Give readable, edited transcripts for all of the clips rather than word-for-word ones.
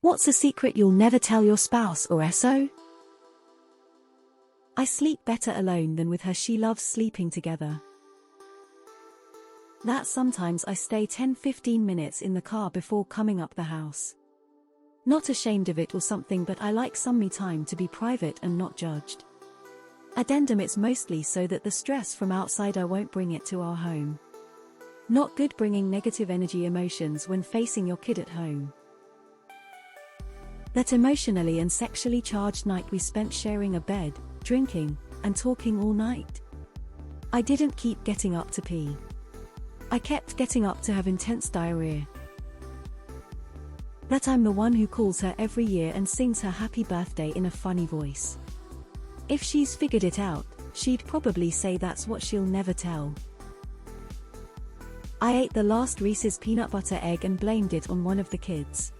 What's a secret you'll never tell your spouse or SO? I sleep better alone than with her. She loves sleeping together. That sometimes I stay 10-15 minutes in the car before coming up the house. Not ashamed of it or something, but I like some me time to be private and not judged. Addendum, it's mostly so that the stress from outside I won't bring it to our home. Not good bringing negative energy emotions when facing your kid at home. That emotionally and sexually charged night we spent sharing a bed, drinking, and talking all night. I didn't keep getting up to pee. I kept getting up to have intense diarrhea. That I'm the one who calls her every year and sings her happy birthday in a funny voice. If she's figured it out, she'd probably say that's what she'll never tell. I ate the last Reese's peanut butter egg and blamed it on one of the kids.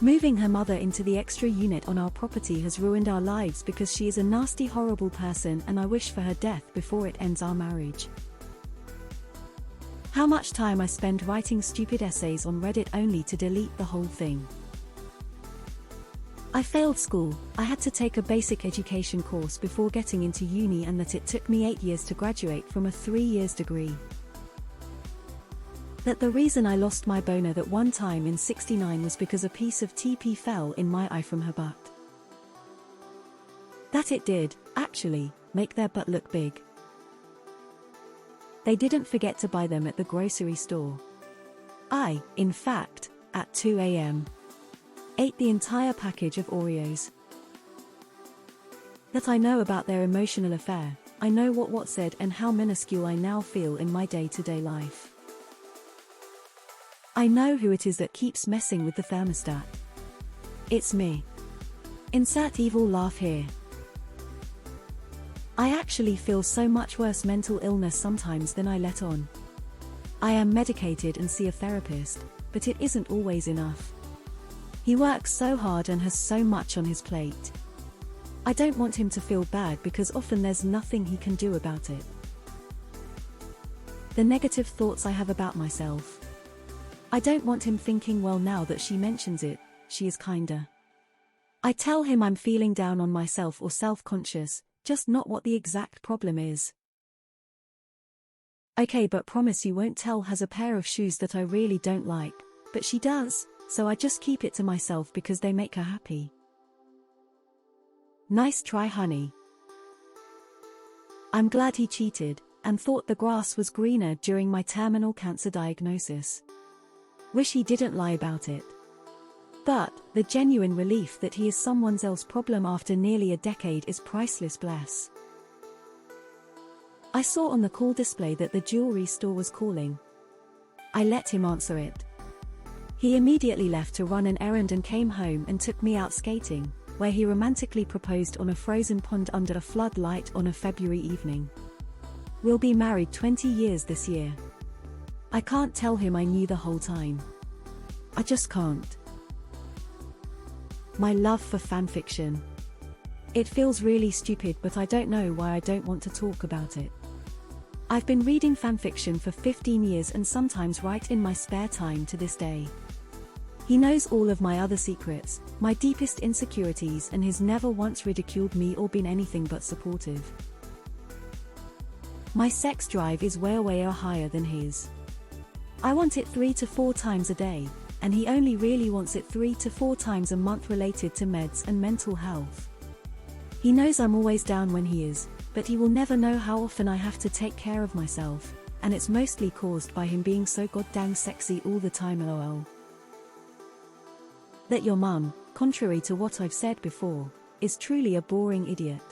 Moving her mother into the extra unit on our property has ruined our lives because she is a nasty, horrible person, and I wish for her death before it ends our marriage. How much time I spend writing stupid essays on Reddit only to delete the whole thing. I failed school. I had to take a basic education course before getting into uni, and that it took me 8 years to graduate from a 3-year degree. That the reason I lost my boner that one time in '69 was because a piece of TP fell in my eye from her butt. That it did, actually, make their butt look big. They didn't forget to buy them at the grocery store. I, in fact, at 2 a.m., ate the entire package of Oreos. That I know about their emotional affair. I know what said and how minuscule I now feel in my day-to-day life. I know who it is that keeps messing with the thermostat. It's me. Insert evil laugh here. I actually feel so much worse mental illness sometimes than I let on. I am medicated and see a therapist, but it isn't always enough. He works so hard and has so much on his plate. I don't want him to feel bad because often there's nothing he can do about it. The negative thoughts I have about myself. I don't want him thinking, well, now that she mentions it, she is kinda. I tell him I'm feeling down on myself or self-conscious, just not what the exact problem is. Okay, but promise you won't tell. Has a pair of shoes that I really don't like, but she does, so I just keep it to myself because they make her happy. Nice try, honey. I'm glad he cheated, and thought the grass was greener during my terminal cancer diagnosis. Wish he didn't lie about it. But the genuine relief that he is someone else's problem after nearly a decade is priceless. Bless. I saw on the call display that the jewelry store was calling. I let him answer it. He immediately left to run an errand and came home and took me out skating, where he romantically proposed on a frozen pond under a floodlight on a February evening. We'll be married 20 years this year. I can't tell him I knew the whole time. I just can't. My love for fanfiction. It feels really stupid, but I don't know why I don't want to talk about it. I've been reading fanfiction for 15 years and sometimes write in my spare time to this day. He knows all of my other secrets, my deepest insecurities, and has never once ridiculed me or been anything but supportive. My sex drive is way higher than his. I want it 3 to 4 times a day, and he only really wants it 3 to 4 times a month related to meds and mental health. He knows I'm always down when he is, but he will never know how often I have to take care of myself, and it's mostly caused by him being so goddamn sexy all the time. LOL. That your mum, contrary to what I've said before, is truly a boring idiot.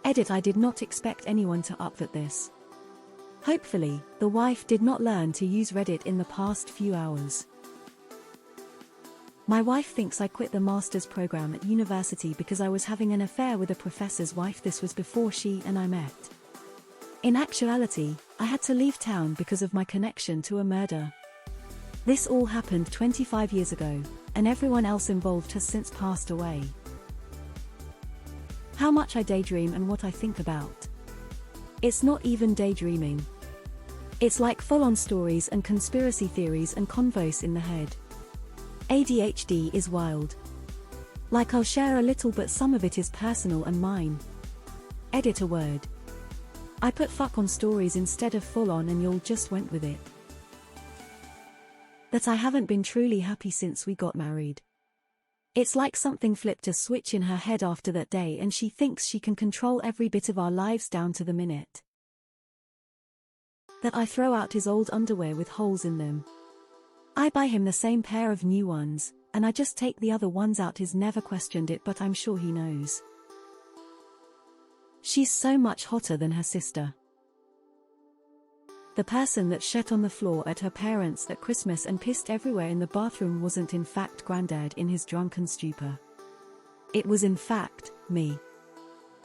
Edit. I did not expect anyone to upvote this. Hopefully, the wife did not learn to use Reddit in the past few hours. My wife thinks I quit the master's program at university because I was having an affair with a professor's wife. This was before she and I met. In actuality, I had to leave town because of my connection to a murder. This all happened 25 years ago, and everyone else involved has since passed away. How much I daydream and what I think about. It's not even daydreaming. It's like full-on stories and conspiracy theories and convos in the head. ADHD is wild. Like I'll share a little but some of it is personal and mine. Edit a word. I put fuck on stories instead of full on and y'all just went with it. That I haven't been truly happy since we got married. It's like something flipped a switch in her head after that day and she thinks she can control every bit of our lives down to the minute. That I throw out his old underwear with holes in them. I buy him the same pair of new ones, and I just take the other ones out. He's never questioned it, but I'm sure he knows. She's so much hotter than her sister. The person that shat on the floor at her parents' at Christmas and pissed everywhere in the bathroom wasn't in fact Grandad in his drunken stupor. It was in fact me.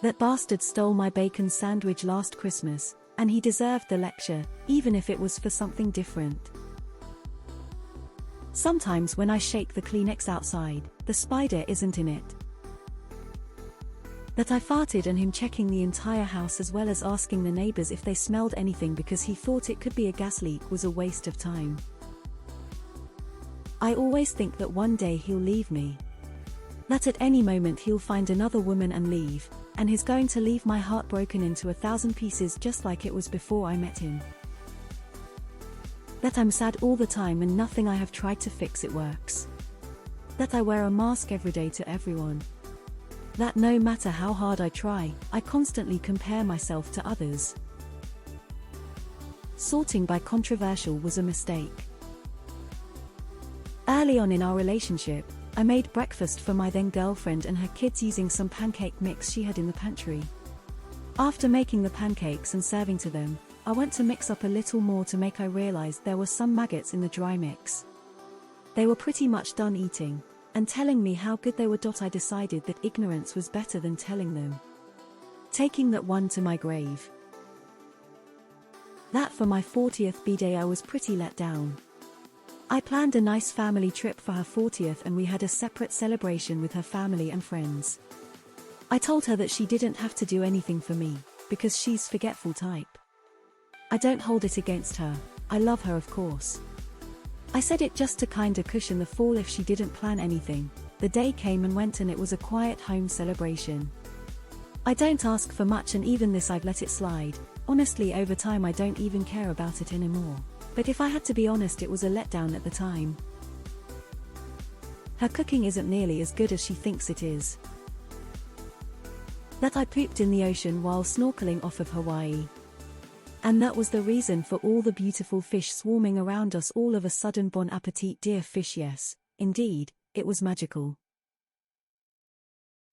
That bastard stole my bacon sandwich last Christmas, and he deserved the lecture, even if it was for something different. Sometimes when I shake the Kleenex outside, the spider isn't in it. That I farted and him checking the entire house as well as asking the neighbors if they smelled anything because he thought it could be a gas leak was a waste of time. I always think that one day he'll leave me. That at any moment he'll find another woman and leave, and he's going to leave my heart broken into 1,000 pieces just like it was before I met him. That I'm sad all the time and nothing I have tried to fix it works. That I wear a mask every day to everyone. That no matter how hard I try, I constantly compare myself to others. Sorting by controversial was a mistake. Early on in our relationship, I made breakfast for my then girlfriend and her kids using some pancake mix she had in the pantry. After making the pancakes and serving to them, I went to mix up a little more to make I realized there were some maggots in the dry mix. They were pretty much done eating, and telling me how good they were. I decided that ignorance was better than telling them. Taking that one to my grave. That for my 40th birthday I was pretty let down. I planned a nice family trip for her 40th and we had a separate celebration with her family and friends. I told her that she didn't have to do anything for me, because she's forgetful type. I don't hold it against her, I love her of course. I said it just to kinda cushion the fall if she didn't plan anything. The day came and went and it was a quiet home celebration. I don't ask for much and even this I've let it slide. Honestly over time I don't even care about it anymore. But if I had to be honest it was a letdown at the time. Her cooking isn't nearly as good as she thinks it is. That I pooped in the ocean while snorkeling off of Hawaii. And that was the reason for all the beautiful fish swarming around us all of a sudden. Bon appetit dear fish. Yes, indeed, it was magical.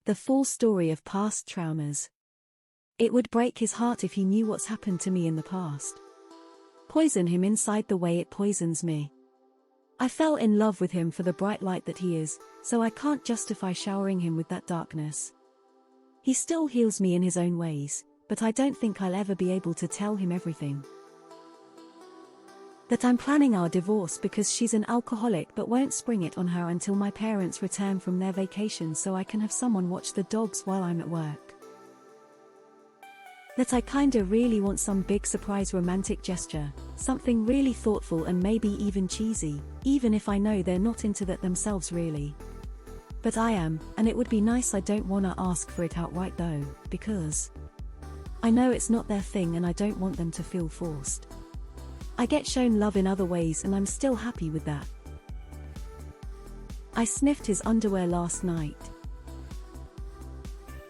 The full story of past traumas. It would break his heart if he knew what's happened to me in the past. Poison him inside the way it poisons me. I fell in love with him for the bright light that he is, so I can't justify showering him with that darkness. He still heals me in his own ways, but I don't think I'll ever be able to tell him everything. That I'm planning our divorce because she's an alcoholic but won't spring it on her until my parents return from their vacation so I can have someone watch the dogs while I'm at work. That I kinda really want some big surprise romantic gesture, something really thoughtful and maybe even cheesy, even if I know they're not into that themselves really. But I am, and it would be nice. I don't wanna ask for it outright though, because I know it's not their thing and I don't want them to feel forced. I get shown love in other ways and I'm still happy with that. I sniffed his underwear last night.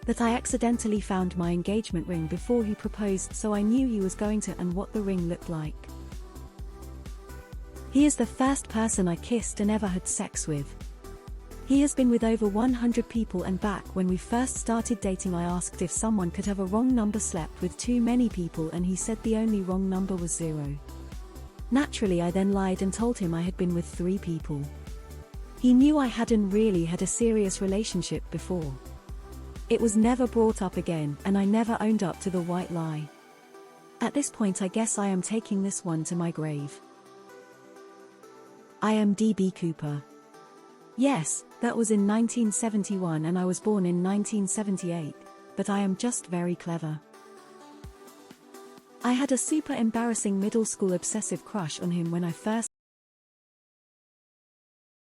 That I accidentally found my engagement ring before he proposed so I knew he was going to and what the ring looked like. He is the first person I kissed and ever had sex with. He has been with over 100 people and back when we first started dating I asked if someone could have a wrong number slept with too many people and he said the only wrong number was 0. Naturally I then lied and told him I had been with 3 people. He knew I hadn't really had a serious relationship before. It was never brought up again and I never owned up to the white lie. At this point I guess I am taking this one to my grave. I am D.B. Cooper. Yes, that was in 1971 and I was born in 1978, but I am just very clever. I had a super embarrassing middle school obsessive crush on him when I first